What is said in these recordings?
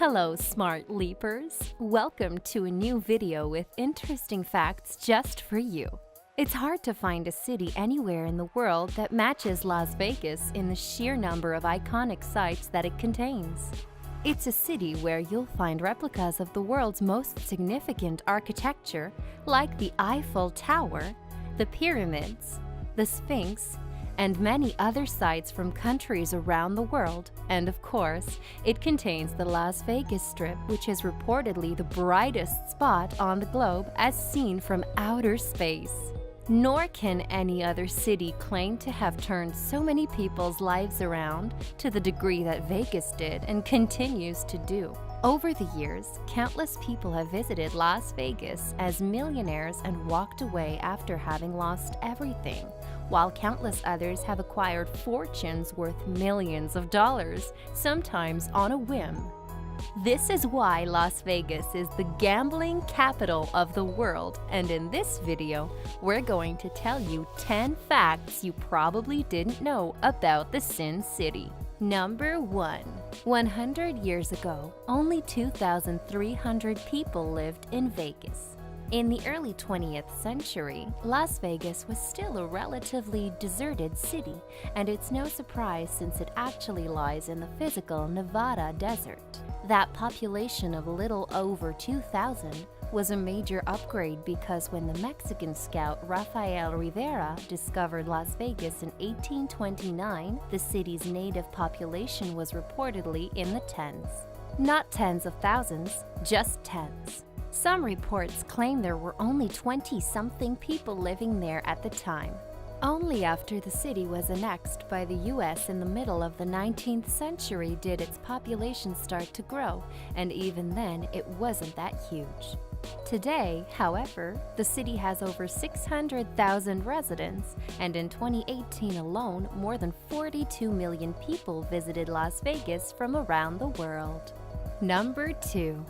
Hello, Smart Leapers! Welcome to a new video with interesting facts just for you. It's hard to find a city anywhere in the world that matches Las Vegas in the sheer number of iconic sites that it contains. It's a city where you'll find replicas of the world's most significant architecture, like the Eiffel Tower, the pyramids, the Sphinx, and many other sites from countries around the world. And of course, it contains the Las Vegas Strip, which is reportedly the brightest spot on the globe as seen from outer space. Nor can any other city claim to have turned so many people's lives around to the degree that Vegas did and continues to do. Over the years, countless people have visited Las Vegas as millionaires and walked away after having lost everything, while countless others have acquired fortunes worth millions of dollars, sometimes on a whim. This is why Las Vegas is the gambling capital of the world, and in this video, we're going to tell you 10 facts you probably didn't know about the Sin City. Number 1. 100 years ago, only 2,300 people lived in Vegas. In the early 20th century, Las Vegas was still a relatively deserted city, and it's no surprise since it actually lies in the physical Nevada desert. That population of little over 2,000 was a major upgrade because when the Mexican scout Rafael Rivera discovered Las Vegas in 1829, the city's native population was reportedly in the tens. Not tens of thousands, just tens. Some reports claim there were only 20-something people living there at the time. Only after the city was annexed by the U.S. in the middle of the 19th century did its population start to grow, and even then it wasn't that huge. Today, however, the city has over 600,000 residents, and in 2018 alone, more than 42 million people visited Las Vegas from around the world. Number 2.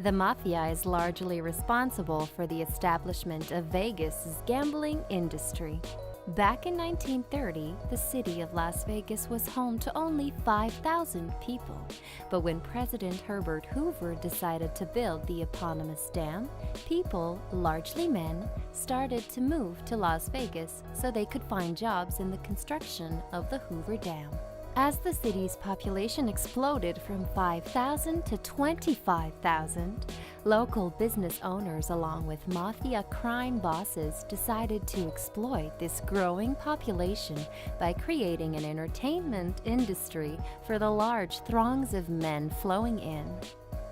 The mafia is largely responsible for the establishment of Vegas's gambling industry. Back in 1930, the city of Las Vegas was home to only 5,000 people. But when President Herbert Hoover decided to build the eponymous dam, people, largely men, started to move to Las Vegas so they could find jobs in the construction of the Hoover Dam. As the city's population exploded from 5,000 to 25,000, local business owners along with mafia crime bosses decided to exploit this growing population by creating an entertainment industry for the large throngs of men flowing in.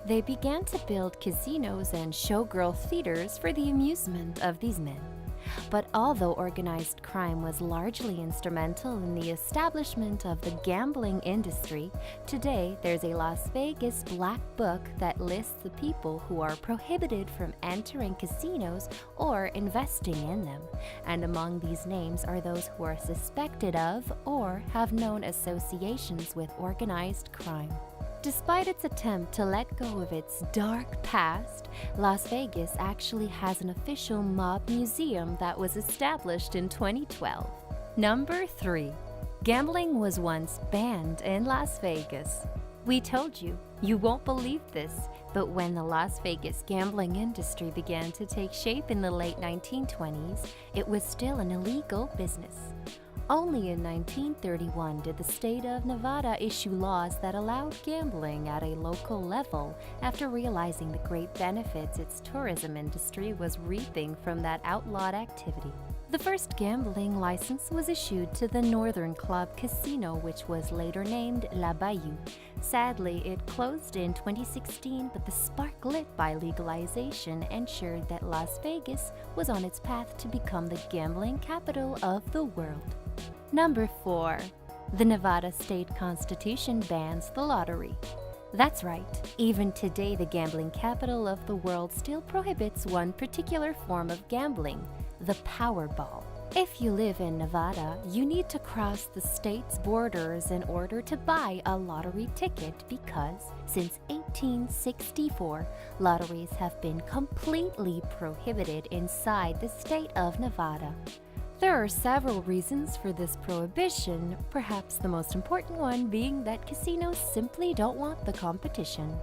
They began to build casinos and showgirl theaters for the amusement of these men. But although organized crime was largely instrumental in the establishment of the gambling industry, today there's a Las Vegas Black Book that lists the people who are prohibited from entering casinos or investing in them. And among these names are those who are suspected of or have known associations with organized crime. Despite its attempt to let go of its dark past, Las Vegas actually has an official mob museum that was established in 2012. Number 3. Gambling was once banned in Las Vegas. We told you, you won't believe this, but when the Las Vegas gambling industry began to take shape in the late 1920s, it was still an illegal business. Only in 1931 did the state of Nevada issue laws that allowed gambling at a local level after realizing the great benefits its tourism industry was reaping from that outlawed activity. The first gambling license was issued to the Northern Club Casino, which was later named La Bayou. Sadly, it closed in 2016, but the spark lit by legalization ensured that Las Vegas was on its path to become the gambling capital of the world. Number 4. The Nevada State Constitution bans the lottery. That's right, even today the gambling capital of the world still prohibits one particular form of gambling, the Powerball. If you live in Nevada, you need to cross the state's borders in order to buy a lottery ticket because, since 1864, lotteries have been completely prohibited inside the state of Nevada. There are several reasons for this prohibition, perhaps the most important one being that casinos simply don't want the competition.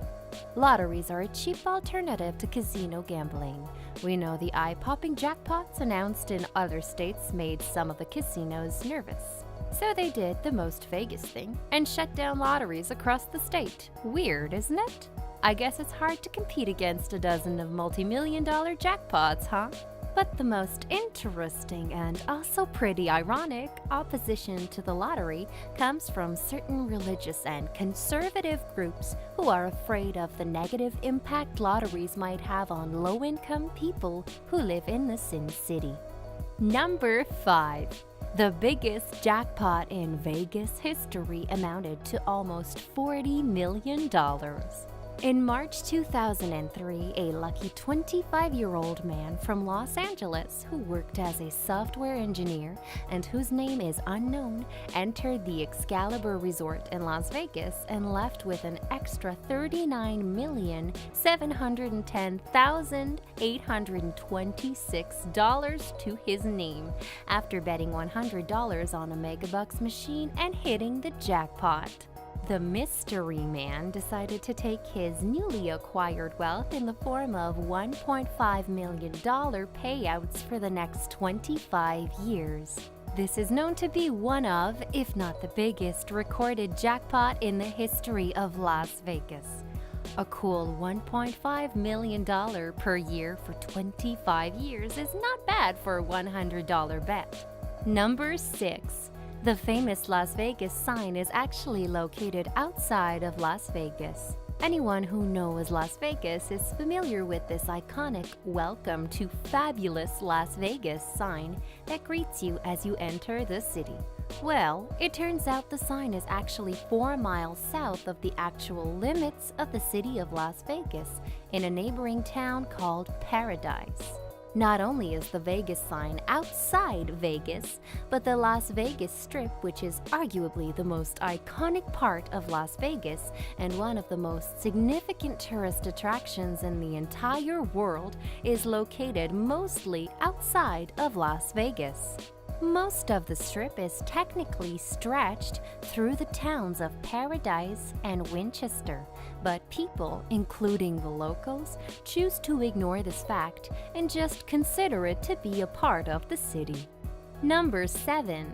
Lotteries are a cheap alternative to casino gambling. We know the eye-popping jackpots announced in other states made some of the casinos nervous. So they did the most Vegas thing and shut down lotteries across the state. Weird, isn't it? I guess it's hard to compete against a dozen of multi-million-dollar jackpots, huh? But the most interesting and also pretty ironic opposition to the lottery comes from certain religious and conservative groups who are afraid of the negative impact lotteries might have on low-income people who live in the Sin City. Number 5. The biggest jackpot in Vegas history amounted to almost $40 million. In March 2003, a lucky 25-year-old man from Los Angeles who worked as a software engineer and whose name is unknown entered the Excalibur Resort in Las Vegas and left with an extra $39,710,826 to his name after betting $100 on a Megabucks machine and hitting the jackpot. The mystery man decided to take his newly acquired wealth in the form of $1.5 million payouts for the next 25 years. This is known to be one of, if not the biggest, recorded jackpot in the history of Las Vegas. A cool $1.5 million per year for 25 years is not bad for a $100 bet. Number 6. The famous Las Vegas sign is actually located outside of Las Vegas. Anyone who knows Las Vegas is familiar with this iconic "Welcome to Fabulous Las Vegas" sign that greets you as you enter the city. Well, it turns out the sign is actually 4 miles south of the actual limits of the city of Las Vegas, in a neighboring town called Paradise. Not only is the Vegas sign outside Vegas, but the Las Vegas Strip, which is arguably the most iconic part of Las Vegas and one of the most significant tourist attractions in the entire world, is located mostly outside of Las Vegas. Most of the Strip is technically stretched through the towns of Paradise and Winchester, but people, including the locals, choose to ignore this fact and just consider it to be a part of the city. Number 7.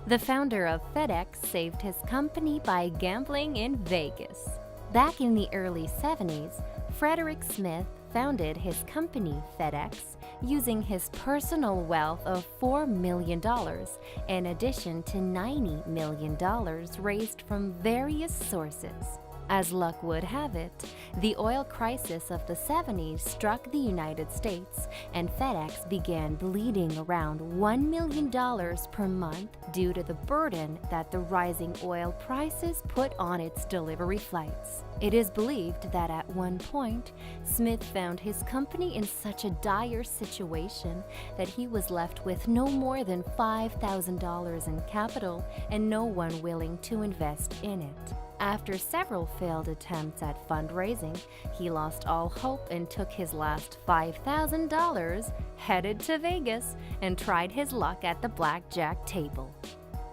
The founder of FedEx saved his company by gambling in Vegas. Back in the early 70s, Frederick Smith founded his company FedEx using his personal wealth of $4 million in addition to $90 million raised from various sources. As luck would have it, the oil crisis of the 70s struck the United States, and FedEx began bleeding around $1 million per month due to the burden that the rising oil prices put on its delivery flights. It is believed that at one point, Smith found his company in such a dire situation that he was left with no more than $5,000 in capital and no one willing to invest in it. After several failed attempts at fundraising, he lost all hope and took his last $5,000, headed to Vegas, and tried his luck at the blackjack table.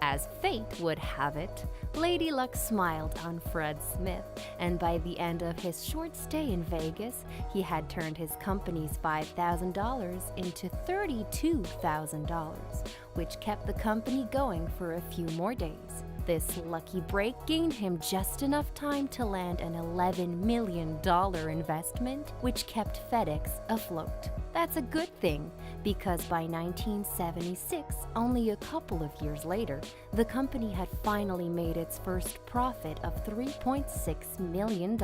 As fate would have it, Lady Luck smiled on Fred Smith, and by the end of his short stay in Vegas, he had turned his company's $5,000 into $32,000, which kept the company going for a few more days. This lucky break gained him just enough time to land an $11 million investment, which kept FedEx afloat. That's a good thing, because by 1976, only a couple of years later, the company had finally made its first profit of $3.6 million.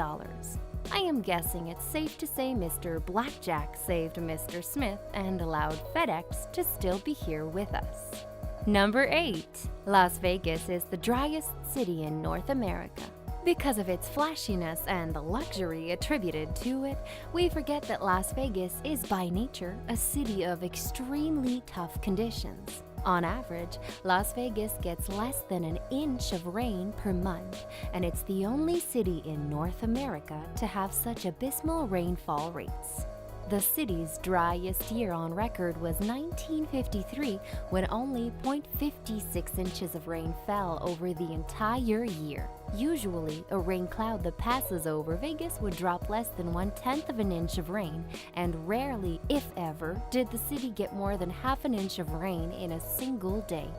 I am guessing it's safe to say Mr. Blackjack saved Mr. Smith and allowed FedEx to still be here with us. Number 8. Las Vegas is the driest city in North America. Because of its flashiness and the luxury attributed to it, we forget that Las Vegas is by nature a city of extremely tough conditions. On average, Las Vegas gets less than an inch of rain per month, and it's the only city in North America to have such abysmal rainfall rates. The city's driest year on record was 1953, when only 0.56 inches of rain fell over the entire year. Usually, a rain cloud that passes over Vegas would drop less than 1/10 of an inch of rain, and rarely, if ever, did the city get more than half an inch of rain in a single day.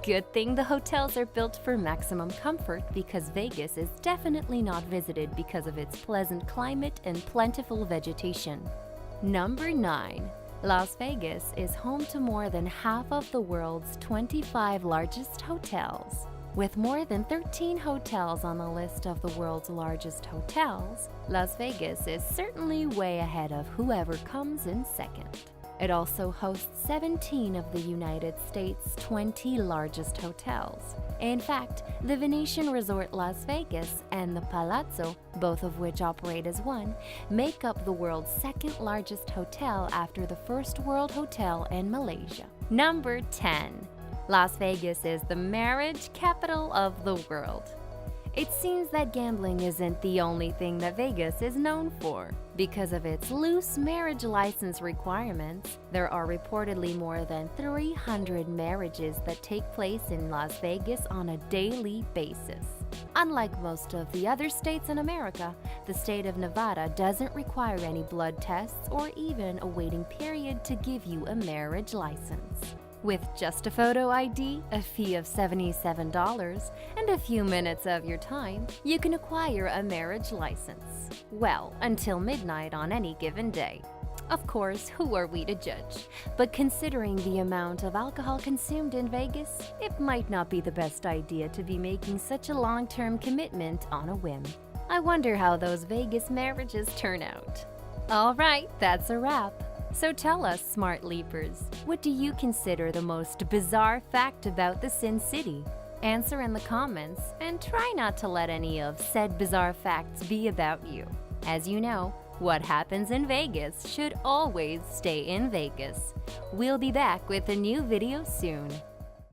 Good thing the hotels are built for maximum comfort, because Vegas is definitely not visited because of its pleasant climate and plentiful vegetation. Number 9. Las Vegas is home to more than half of the world's 25 largest hotels. With more than 13 hotels on the list of the world's largest hotels, Las Vegas is certainly way ahead of whoever comes in second. It also hosts 17 of the United States' 20 largest hotels. In fact, the Venetian Resort Las Vegas and the Palazzo, both of which operate as one, make up the world's second largest hotel after the first world hotel in Malaysia. Number 10. Las Vegas is the marriage capital of the world. It seems that gambling isn't the only thing that Vegas is known for. Because of its loose marriage license requirements, there are reportedly more than 300 marriages that take place in Las Vegas on a daily basis. Unlike most of the other states in America, the state of Nevada doesn't require any blood tests or even a waiting period to give you a marriage license. With just a photo ID, a fee of $77, and a few minutes of your time, you can acquire a marriage license. Well, until midnight on any given day. Of course, who are we to judge? But considering the amount of alcohol consumed in Vegas, it might not be the best idea to be making such a long-term commitment on a whim. I wonder how those Vegas marriages turn out. All right, that's a wrap. So tell us, Smart Leapers, what do you consider the most bizarre fact about the Sin City? Answer in the comments, and try not to let any of said bizarre facts be about you. As you know, what happens in Vegas should always stay in Vegas. We'll be back with a new video soon.